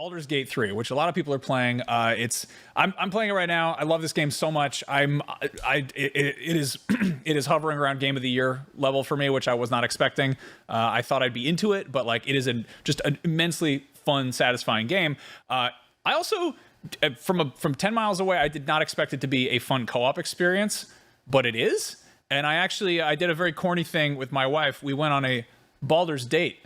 Baldur's Gate 3, which a lot of people are playing. I'm playing it right now. I love this game so much. It is it is hovering around Game of the Year level for me, which I was not expecting. I thought I'd be into it, but like it is just an immensely fun, satisfying game. I also from 10 miles away, I did not expect it to be a fun co-op experience, but it is. And I did a very corny thing with my wife. We went on a Baldur's date.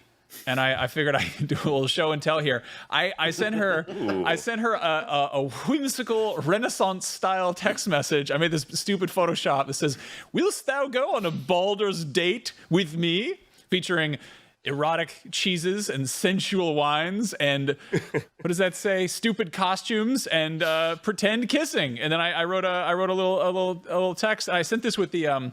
And I figured I could do a little show and tell here. I sent her a whimsical Renaissance style text message. I made this stupid Photoshop that says, "Willst thou go on a Baldur's date with me?" featuring erotic cheeses and sensual wines and what does that say? Stupid costumes and pretend kissing. And then I wrote a little text. I sent this with the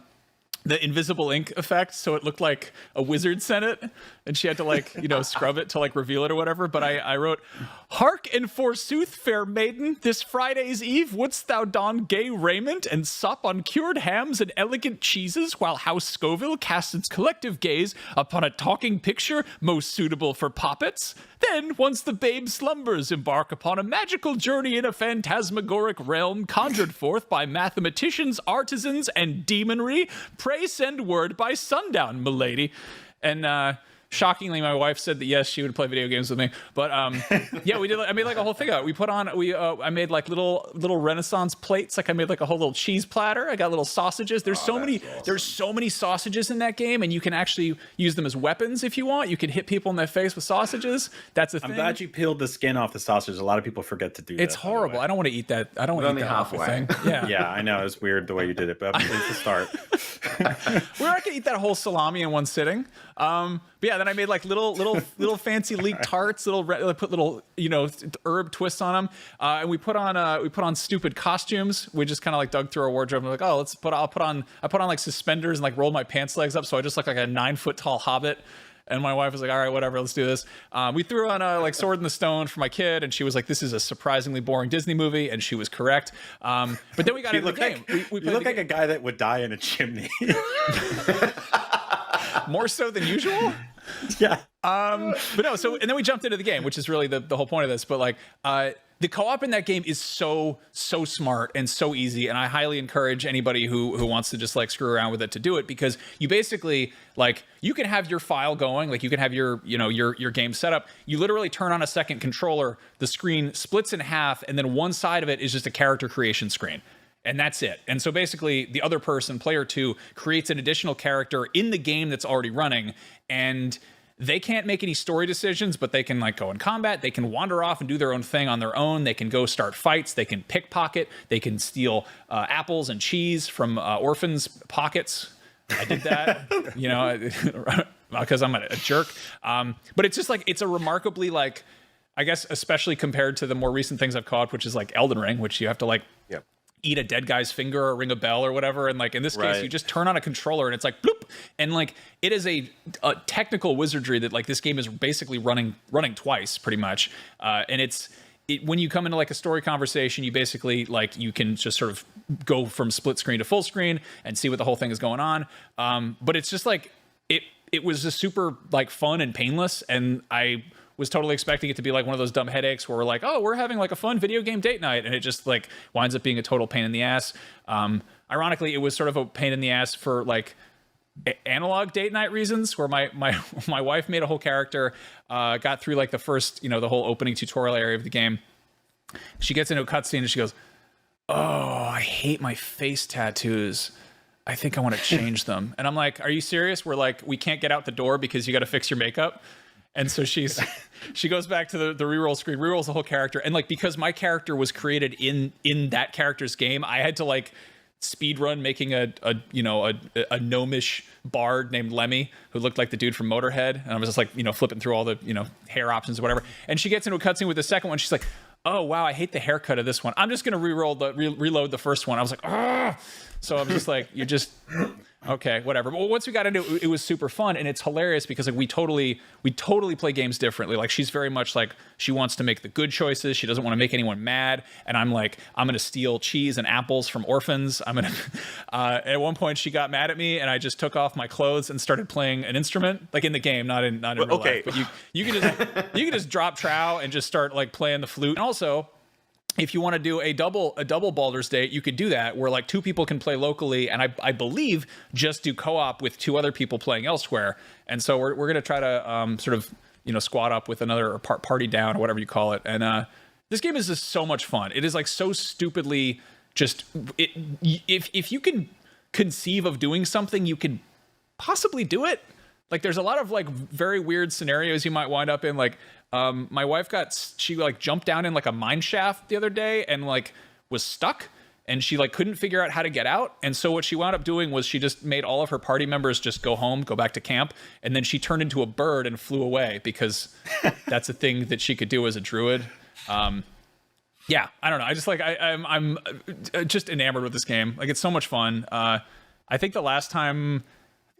invisible ink effect, so it looked like a wizard sent it, and she had to like, scrub it to like reveal it or whatever. But I wrote, "Hark and forsooth, fair maiden, this Friday's eve wouldst thou don gay raiment and sup on cured hams and elegant cheeses, while House Scoville casts its collective gaze upon a talking picture most suitable for poppets? Then, once the babe slumbers, embark upon a magical journey in a phantasmagoric realm conjured forth by mathematicians, artisans, and demonry. Pray send word by sundown, milady." And shockingly, my wife said that yes, she would play video games with me. But yeah, we did. I made like a whole thing out. I made like little Renaissance plates. Like I made like a whole little cheese platter. I got little sausages. There's so many sausages in that game, and you can actually use them as weapons if you want. You can hit people in the face with sausages. That's a thing. I'm glad you peeled the skin off the sausage. A lot of people forget to do that. It's horrible. I don't want to eat that. I don't want to eat that halfway thing. Yeah. Yeah, I know. It's weird the way you did it, but at least the start. We're not gonna eat that whole salami in one sitting. But yeah, then I made like little fancy leek tarts, put little herb twists on them, and we put on stupid costumes. We just kind of like dug through our wardrobe and we're like, oh, I put on like suspenders and like rolled my pants legs up, so I just look like a 9-foot tall hobbit. And my wife was like, all right, whatever, let's do this. We threw on like Sword in the Stone for my kid, and she was like, this is a surprisingly boring Disney movie, and she was correct. But then we got into the game. You look like a guy that would die in a chimney. More so than usual? Yeah. But no, and then we jumped into the game, which is really the whole point of this. But like, the co-op in that game is so smart and so easy, and I highly encourage anybody who wants to just like screw around with it to do it, because you basically like you can have your file going, like you can have your your game set up. You literally turn on a second controller, the screen splits in half, and then one side of it is just a character creation screen. And that's it. And so basically the other person, player 2, creates an additional character in the game that's already running, and they can't make any story decisions, but they can like go in combat, they can wander off and do their own thing on their own, they can go start fights, they can pickpocket, they can steal apples and cheese from orphans' pockets. I did that, because I'm a jerk. But it's just like, it's a remarkably like, I guess, especially compared to the more recent things I've caught, which is like Elden Ring, which you have to like, eat a dead guy's finger or ring a bell or whatever, and like in this case you just turn on a controller and it's like bloop, and like it is a technical wizardry that like this game is basically running twice pretty much, and when you come into like a story conversation, you basically like you can just sort of go from split screen to full screen and see what the whole thing is going on, but it's just like it was just super like fun and painless, and I was totally expecting it to be like one of those dumb headaches where we're like, oh, we're having like a fun video game date night, and it just like winds up being a total pain in the ass. Ironically, it was sort of a pain in the ass for like analog date night reasons, where my wife made a whole character, got through like the first, the whole opening tutorial area of the game. She gets into a cutscene and she goes, oh, I hate my face tattoos. I think I want to change them. And I'm like, are you serious? We're like, we can't get out the door because you got to fix your makeup. And so she goes back to the reroll screen, rerolls the whole character, and like because my character was created in that character's game, I had to like speed run making a gnomish bard named Lemmy who looked like the dude from Motorhead, and I was just like flipping through all the hair options or whatever. And she gets into a cutscene with the second one. She's like, oh wow, I hate the haircut of this one. I'm just gonna reload the first one. I was like, ah. So I'm just like, you're just okay, whatever. But once we got into it, it was super fun, and it's hilarious because like we totally play games differently. Like she's very much like she wants to make the good choices. She doesn't want to make anyone mad. And I'm like, I'm gonna steal cheese and apples from orphans. I'm gonna. At one point, she got mad at me, and I just took off my clothes and started playing an instrument, like in the game, not in real life. But you can just drop trow and just start like playing the flute. And also, if you want to do a double Baldur's Date, you could do that where like 2 people can play locally, and I believe just do co-op with 2 other people playing elsewhere. And so we're going to try to sort of squad up with another, or party down, or whatever you call it. And this game is just so much fun. It is like so stupidly just if you can conceive of doing something, you could possibly do it. Like there's a lot of like very weird scenarios you might wind up in. Like my wife she like jumped down in like a mine shaft the other day and like was stuck, and she like couldn't figure out how to get out. And so what she wound up doing was she just made all of her party members just go home, go back to camp, and then she turned into a bird and flew away because that's a thing that she could do as a druid. Yeah, I don't know. I just like I'm just enamored with this game. Like it's so much fun. I think the last time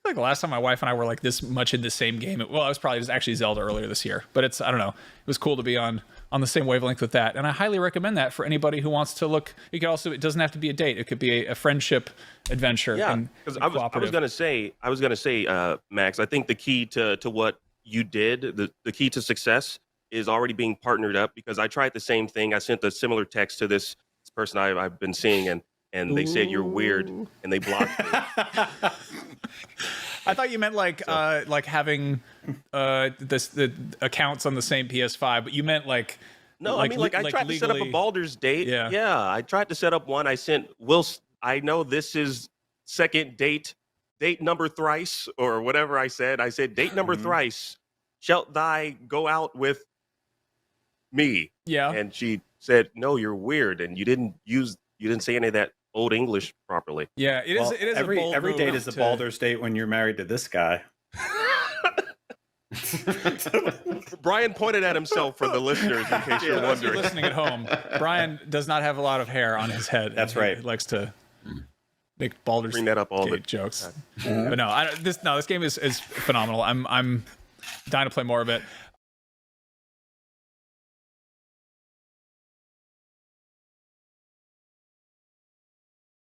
my wife and I were like this much in the same game. It was probably just actually Zelda earlier this year, but I don't know. It was cool to be on the same wavelength with that. And I highly recommend that for anybody who wants to look. It doesn't have to be a date. It could be a friendship adventure. Yeah, because I was going to say, Max, I think the key to what you did, the key to success is already being partnered up, because I tried the same thing. I sent a similar text to this person I've been seeing, and they said you're weird, and they blocked me. I thought you meant like having the accounts on the same PS5, but you meant like no. I mean, like I tried to set up a Baldur's Date. Yeah. I tried to set up one. I sent Will. I know this is second date number thrice, or whatever I said. I said date number thrice. Shalt thy go out with me? Yeah. And she said, no, you're weird, and you didn't say any of that Old English properly. Yeah, it is every date is a Baldur's Date when you're married to this guy. Brian pointed at himself for the listeners, in case you're wondering. If you're listening at home, Brian does not have a lot of hair on his head. That's right. He likes to make Baldur's Bring that up all the jokes. But no, this game is phenomenal. I'm dying to play more of it.